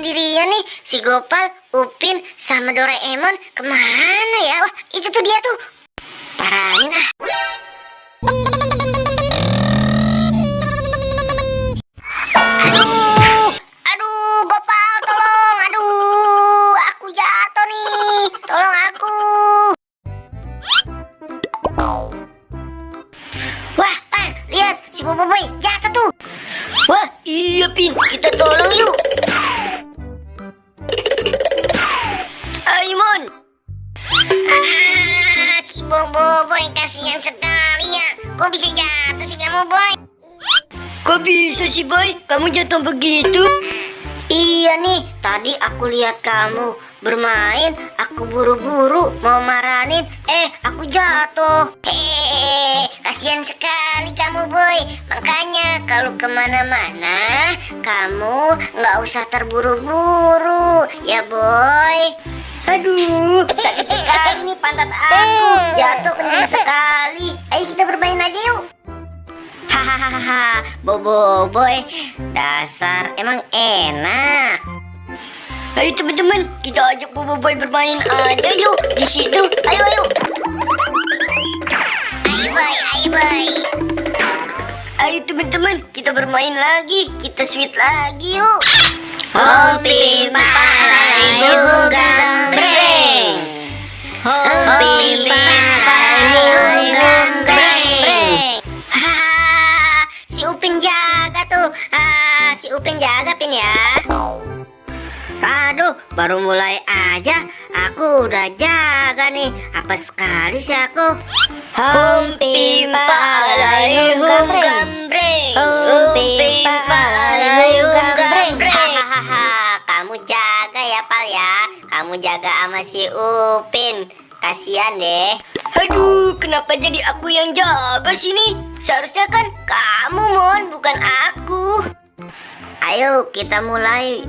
sendirian nih. Si Gopal, Upin, sama Doraemon kemana ya? Wah, itu tuh dia tuh. Parahin ah. Aduh, Gopal, tolong. Aduh, aku jatuh nih. Tolong aku. Wah, Pan, lihat si Boboiboy jatuh tuh. Wah, iya Pin, kita tolong yuk. Ayo Mon. Si Boboiboy kasihan sekali ya. Kok bisa jatuh sih kamu, Boy? Kok bisa sih Boy, kamu jatuh begitu? Iya nih, tadi aku lihat kamu bermain, aku buru-buru mau marahin, aku jatuh. Kasihan sekali kamu, Boy. Makanya kalau kemana-mana, kamu nggak usah terburu-buru, ya Boy. Aduh, sakit sekali nih pantat aku, jatuh kenceng sekali. Ayo kita bermain aja yuk. Hahaha, Boboiboy, dasar emang enak. Ayo teman-teman, kita ajak Boboiboy bermain aja yuk di situ. Ayo. Ayo Boy. Ayo teman-teman, kita bermain lagi. Kita sweet lagi yuk. Hopi Palayu Gambreng. Hopi Palayu Gambreng. Si Upin jaga tuh. Si Upin jaga Pin ya. Aduh, baru mulai aja aku udah jaga nih. Apa sekali sih aku. Hopi Palayu Gambreng. Hopi Palayu Gambreng. Kamu jaga ya Pal ya. Kamu jaga sama si Upin. Kasian deh. Aduh, kenapa jadi aku yang jaga sini? Seharusnya kan kamu Mon, bukan aku. Ayo kita mulai.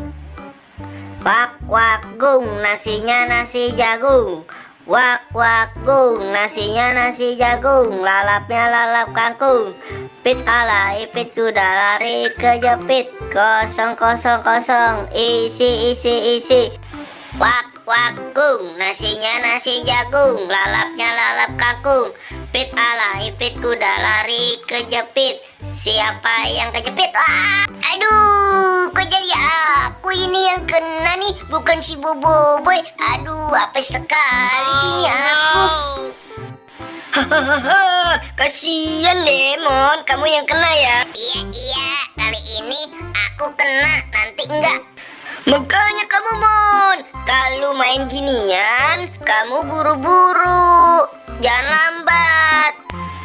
Wak wak gung, nasinya nasi jagung. Wak wak gung, nasinya nasi jagung. Lalapnya lalap kangkung. Pit ala ipit sudah lari kejepit. Kosong kosong kosong, isi. Wak wak gung, nasinya nasi jagung. Lalapnya lalap kangkung. Pit ala ipit kuda lari kejepit. Siapa yang kejepit? Wah, aduh, kok jadi aku ini yang kena nih, bukan si Boboiboy. Aduh, apa sekali sini aku. Hahaha, kasian deh Mon, kamu yang kena ya. Iya, kali ini aku kena, nanti enggak. Makanya kamu Mon, kalau main ginian, kamu buru-buru, jangan lambat.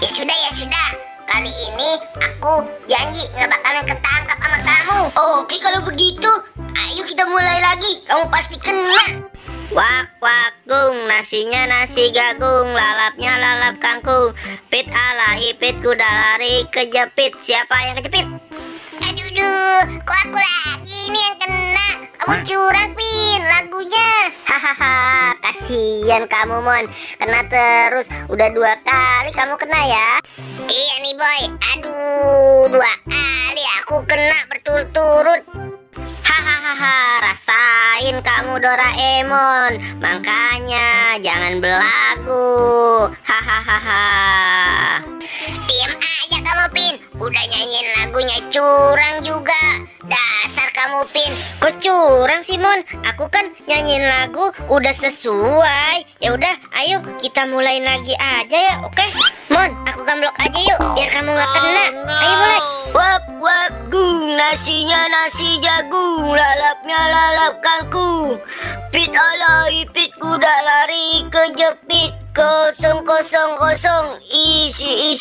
Ya sudah. Kali ini aku janji nggak bakalan ketangkap sama kamu. Oke kalau begitu, Ayo kita mulai lagi. Kamu pasti kena. Wak wak gung, nasinya nasi jagung. Lalapnya lalap kangkung. Pit ala ipit kuda lari kejepit. Siapa yang kejepit? Aduh, kok aku lagi ini yang kena? Kamu curang Pin lagunya. Hahaha, kasihan kamu Mon. Kena terus, udah 2 kali kamu kena ya. Iya nih Boy. Aduh, 2 kali aku kena berturut-turut. Hahaha, rasain kamu Doraemon. Makanya jangan belagu. Hahaha. Diam aja kamu Pin. Udah nyanyiin lagunya curang juga. Dasar kamu Pin. Kok curang sih Mon? Aku kan nyanyiin lagu udah sesuai. Ya udah, ayo kita mulai lagi aja ya, oke? Mon, aku gamblok aja yuk, biar kamu nggak kena. Ayo mulai. wak wak gung, nasinya nasi jagung. Lalapnya lalap kangkung. Pit ala ipit kuda lari kejepit. Kosong kosong kosong, isi.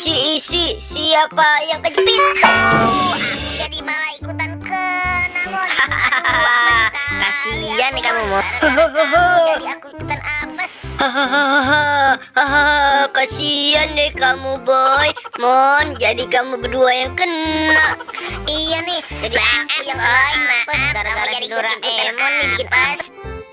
Siapa yang kejepit? Aku jadi malah ikutan kena Mon. Kasian nih kamu Mon. Jadi aku ikutan apes. Hahaha, kasian deh kamu Boy, Mon. Jadi kamu berdua yang kena. Iya nih, jadi aku yang kena apes gara-gara si Doraemon nih bikin apes.